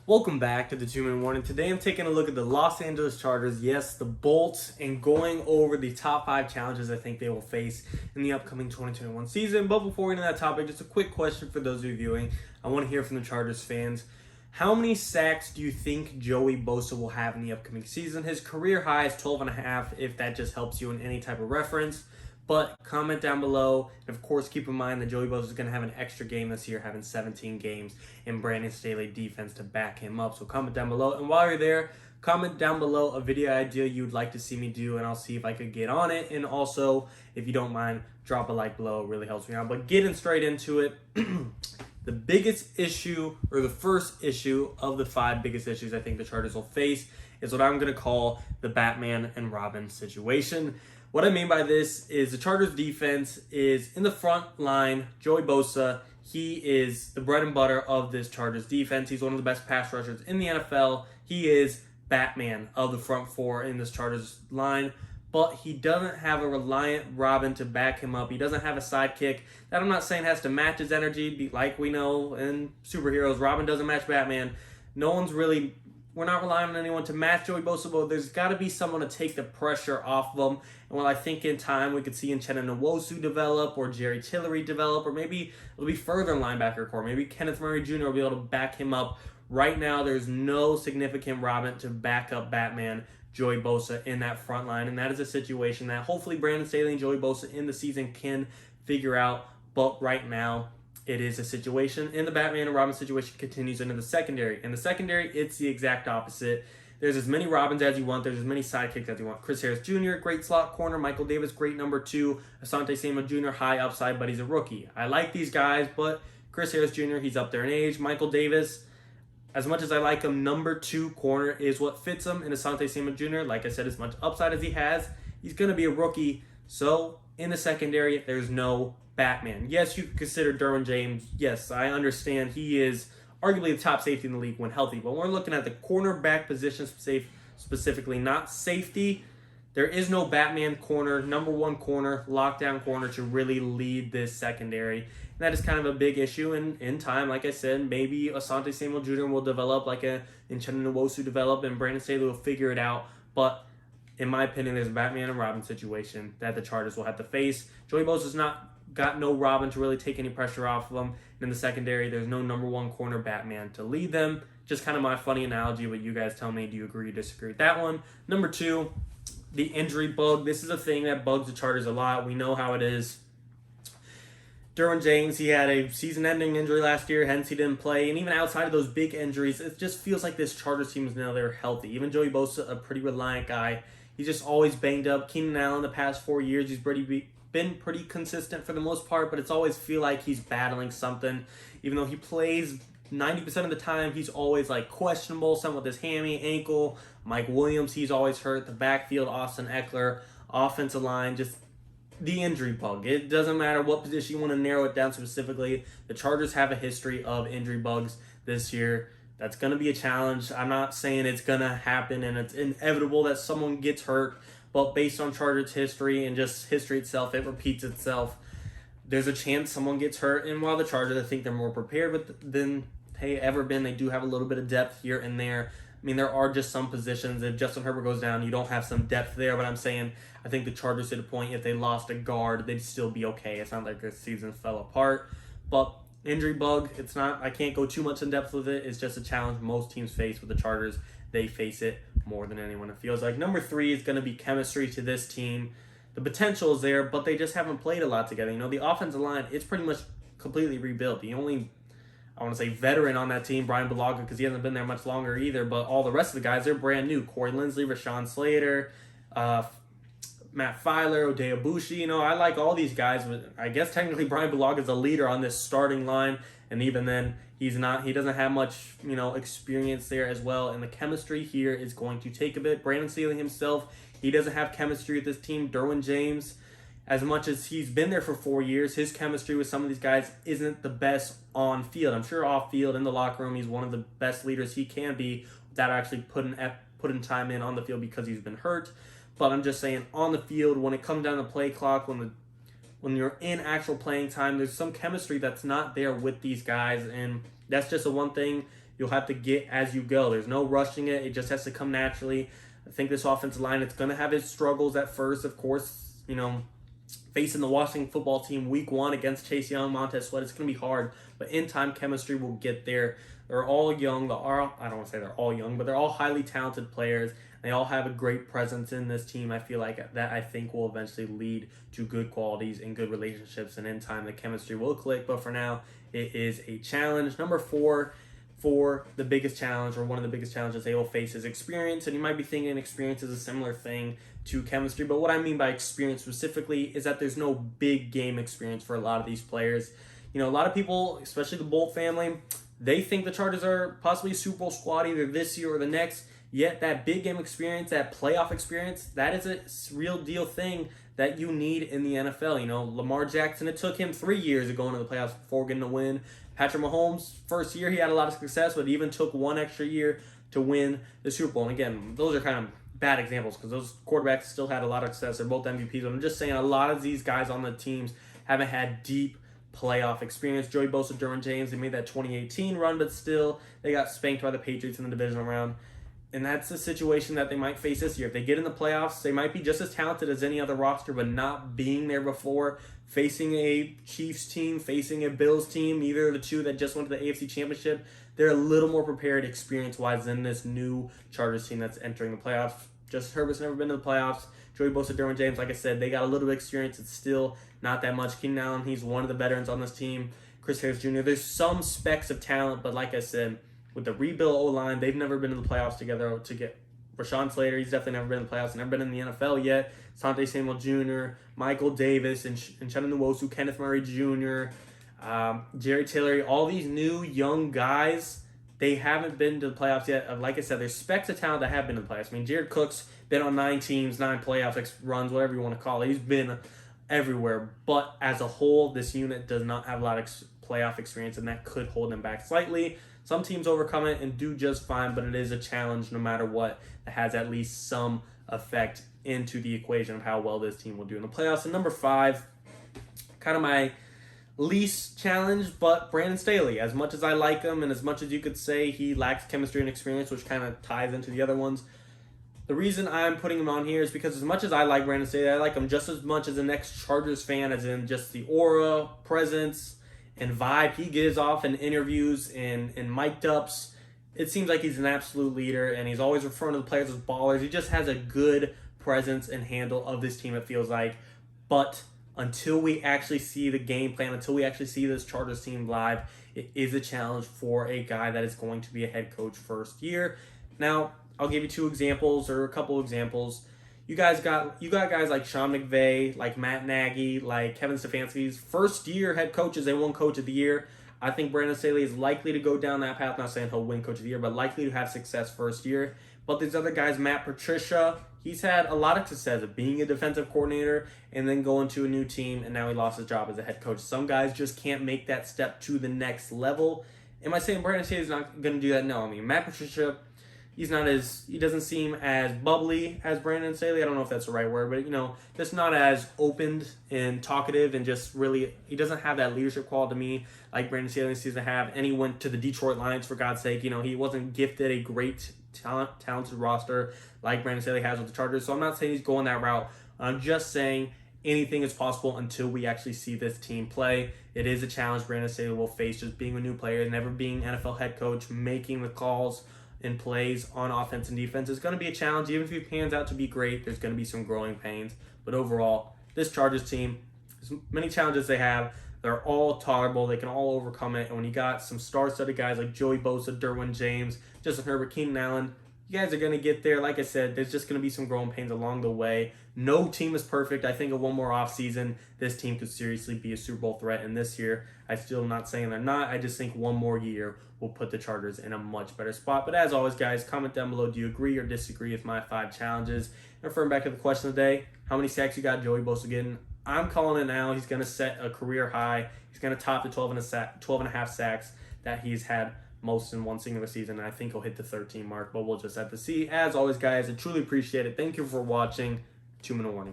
Welcome back to the 2-Minute Warning. Today I'm taking a look at the Los Angeles Chargers, yes, the Bolts, and going over the top 5 challenges I think they will face in the upcoming 2021 season. But before we get into that topic, just a quick question for those of you viewing. I want to hear from the Chargers fans. How many sacks do you think Joey Bosa will have in the upcoming season? His career high is 12.5, if that just helps you in any type of reference. But comment down below. And of course, keep in mind that Joey Bosa is going to have an extra game this year, having 17 games in Brandon Staley defense to back him up. So comment down below. And while you're there, comment down below a video idea you'd like to see me do, and I'll see if I could get on it. And also, if you don't mind, drop a like below. It really helps me out. But getting straight into it, the biggest issue, or the first issue of the 5 biggest issues I think the Chargers will face, is what I'm going to call the Batman and Robin situation. What I mean by this is the Chargers defense is in the front line. Joey Bosa, he is the bread and butter of this Chargers defense. He's one of the best pass rushers in the NFL. He is Batman of the front 4 in this Chargers line. But he doesn't have a reliant Robin to back him up. He doesn't have a sidekick. That I'm not saying has to match his energy. Like we know in superheroes, Robin doesn't match Batman. We're not relying on anyone to match Joey Bosa, but there's got to be someone to take the pressure off of him. And while I think in time we could see Uchenna Nwosu develop, or Jerry Tillery develop, or maybe it'll be further in linebacker core. Maybe Kenneth Murray Jr. will be able to back him up. Right now, there's no significant Robin to back up Batman, Joey Bosa, in that front line. And that is a situation that hopefully Brandon Staley and Joey Bosa in the season can figure out. But right now, it is a situation, and the Batman and Robin situation continues into the secondary. In the secondary, it's the exact opposite. There's as many Robins as you want. There's as many sidekicks as you want. Chris Harris Jr., great slot corner. Michael Davis, great number 2. Asante Samuel Jr., high upside, but he's a rookie. I like these guys, but Chris Harris Jr., he's up there in age. Michael Davis, as much as I like him, number 2 corner is what fits him. And Asante Samuel Jr., like I said, as much upside as he has, he's going to be a rookie. So in the secondary, there's no Batman. Yes, you could consider Derwin James. Yes, I understand he is arguably the top safety in the league when healthy. But when we're looking at the cornerback position specifically, not safety, there is no Batman corner, number 1 corner, lockdown corner to really lead this secondary. And that is kind of a big issue. And in time, like I said, maybe Asante Samuel Jr. will develop like a Uchenna Nwosu develop, and Brandon Staley will figure it out. But in my opinion, there's a Batman and Robin situation that the Chargers will have to face. Joey Bosa's got no Robin to really take any pressure off of them. And in the secondary, there's no number 1 corner Batman to lead them. Just kind of my funny analogy, but you guys tell me, do you agree or disagree with that one? Number 2, the injury bug. This is a thing that bugs the Chargers a lot. We know how it is. Derwin James, he had a season-ending injury last year, hence he didn't play. And even outside of those big injuries, it just feels like this Chargers team is now they're healthy. Even Joey Bosa, a pretty reliant guy. He's just always banged up. Keenan Allen, the past 4 years, he's been pretty consistent for the most part, but it's always feel like he's battling something. Even though he plays 90% of the time, he's always like questionable, something with his hammy, ankle. Mike Williams, he's always hurt. The backfield, Austin Eckler, offensive line, just the injury bug. It doesn't matter what position you want to narrow it down specifically. The Chargers have a history of injury bugs this year. That's going to be a challenge. I'm not saying it's going to happen and it's inevitable that someone gets hurt, but based on Chargers history and just history itself, it repeats itself. There's a chance someone gets hurt, and while the Chargers, I think they're more prepared than they ever been. They do have a little bit of depth here and there. I mean, there are just some positions. If Justin Herbert goes down, you don't have some depth there, but I'm saying I think the Chargers hit a point, if they lost a guard, they'd still be okay. It's not like their season fell apart, but injury bug, it's not, I can't go too much in depth with it. It's just a challenge most teams face with the Chargers. They face it more than anyone, it feels like. Number 3 is going to be chemistry to this team. The potential is there, but they just haven't played a lot together. You know, the offensive line, it's pretty much completely rebuilt. The only, I want to say, veteran on that team, Brian Bulaga, because he hasn't been there much longer either, but all the rest of the guys, they're brand new. Corey Linsley, Rashawn Slater, Matt Filer, O'Day Abushi. You know, I like all these guys, but I guess technically Brian Bulaga is a leader on this starting line, and even then, he doesn't have much, experience there as well, and the chemistry here is going to take a bit. Brandon Staley himself, he doesn't have chemistry with this team. Derwin James, as much as he's been there for 4 years, his chemistry with some of these guys isn't the best on field. I'm sure off field, in the locker room, he's one of the best leaders he can be without actually putting time in on the field because he's been hurt. But I'm just saying, on the field, when it comes down to play clock, when you're in actual playing time, there's some chemistry that's not there with these guys, and that's just the one thing you'll have to get as you go. There's no rushing it. It just has to come naturally. I think this offensive line, it's going to have its struggles at first, of course, facing the Washington football team week 1 against Chase Young, Montez Sweat, it's going to be hard. But in time, chemistry will get there. They're all young. I don't want to say they're all young, but they're all highly talented players. They all have a great presence in this team. I feel like that I think will eventually lead to good qualities and good relationships. And in time, the chemistry will click. But for now, it is a challenge. Number 4, for the biggest challenge, or one of the biggest challenges they will face, is experience. And you might be thinking experience is a similar thing to chemistry, but what I mean by experience specifically is that there's no big game experience for a lot of these players. A lot of people, especially the Bolt family, they think the Chargers are possibly a Super Bowl squad either this year or the next, yet that big game experience, that playoff experience, that is a real deal thing that you need in the NFL. Lamar Jackson, it took him 3 years to go into the playoffs before getting a win. Patrick Mahomes, first year he had a lot of success, but it even took 1 extra year to win the Super Bowl. And again, those are kind of bad examples because those quarterbacks still had a lot of success. They're both MVPs. I'm just saying a lot of these guys on the teams haven't had deep playoff experience. Joey Bosa, Derwin James, they made that 2018 run, but still they got spanked by the Patriots in the divisional round. And that's the situation that they might face this year. If they get in the playoffs, they might be just as talented as any other roster, but not being there before, facing a Chiefs team, facing a Bills team, either of the two that just went to the AFC Championship, they're a little more prepared experience-wise than this new Chargers team that's entering the playoffs. Justin Herbert's never been to the playoffs. Joey Bosa, Derwin James, like I said, they got a little bit of experience. It's still not that much. Keenan Allen, he's one of the veterans on this team. Chris Harris Jr., there's some specks of talent, but like I said, with the rebuild O-line, they've never been in the playoffs together. To get Rashawn Slater, he's definitely never been in the playoffs, never been in the NFL yet. Asante Samuel Jr., Michael Davis, and Uchenna Nwosu, Kenneth Murray Jr., Jerry Tillery, all these new young guys, they haven't been to the playoffs yet. Like I said, there's specks of talent that have been in the playoffs. I mean, Jared Cook's been on 9 teams, 9 playoff runs, whatever you want to call it. He's been everywhere. But as a whole, this unit does not have a lot of playoff experience, and that could hold them back slightly. Some teams overcome it and do just fine, but it is a challenge no matter what that has at least some effect into the equation of how well this team will do in the playoffs. And number 5, kind of my least challenge, but Brandon Staley. As much as I like him and as much as you could say he lacks chemistry and experience, which kind of ties into the other ones, the reason I'm putting him on here is because as much as I like Brandon Staley, I like him just as much as the next Chargers fan, as in just the aura, presence, and vibe he gives off in interviews and mic'd ups. It seems like he's an absolute leader, and he's always referring to the players as ballers. He just has a good presence and handle of this team, it feels like. But until we actually see the game plan, until we actually see this Chargers team live, it is a challenge for a guy that is going to be a head coach first year. Now, I'll give you 2 examples or a couple examples. You got guys like Sean McVay, like Matt Nagy, like Kevin Stefanski's first year head coaches. They won Coach of the Year. I think Brandon Staley is likely to go down that path. Not saying he'll win Coach of the Year, but likely to have success first year. But these other guys, Matt Patricia, he's had a lot of success of being a defensive coordinator and then going to a new team, and now he lost his job as a head coach. Some guys just can't make that step to the next level. Am I saying Brandon Staley's not going to do that? No. I mean, Matt Patricia, he doesn't seem as bubbly as Brandon Staley. I don't know if that's the right word, but, just not as open and talkative, and just really, he doesn't have that leadership quality to me like Brandon Staley seems to have. And he went to the Detroit Lions, for God's sake. He wasn't gifted a great talented roster like Brandon Staley has with the Chargers. So I'm not saying he's going that route. I'm just saying anything is possible until we actually see this team play. It is a challenge Brandon Staley will face, just being a new player, never being NFL head coach, making the calls and plays on offense and defense. It's going to be a challenge. Even if he pans out to be great, there's going to be some growing pains. But overall, this Chargers team, as many challenges they have, they're all tolerable. They can all overcome it. And when you got some star-studded guys like Joey Bosa, Derwin James, Justin Herbert, Keenan Allen, you guys are going to get there. Like I said, there's just going to be some growing pains along the way. No team is perfect. I think of one more offseason, this team could seriously be a Super Bowl threat. And this year, I still am not saying they're not. I just think one more year will put the Chargers in a much better spot. But as always, guys, comment down below. Do you agree or disagree with my 5 challenges? And referring back to the question of the day, how many sacks you got Joey Bosa getting? I'm calling it now. He's going to set a career high. He's going to top the 12 and a half sacks that he's had most in one singular season. And I think he'll hit the 13 mark, but we'll just have to see. As always, guys, I truly appreciate it. Thank you for watching. 2-minute warning.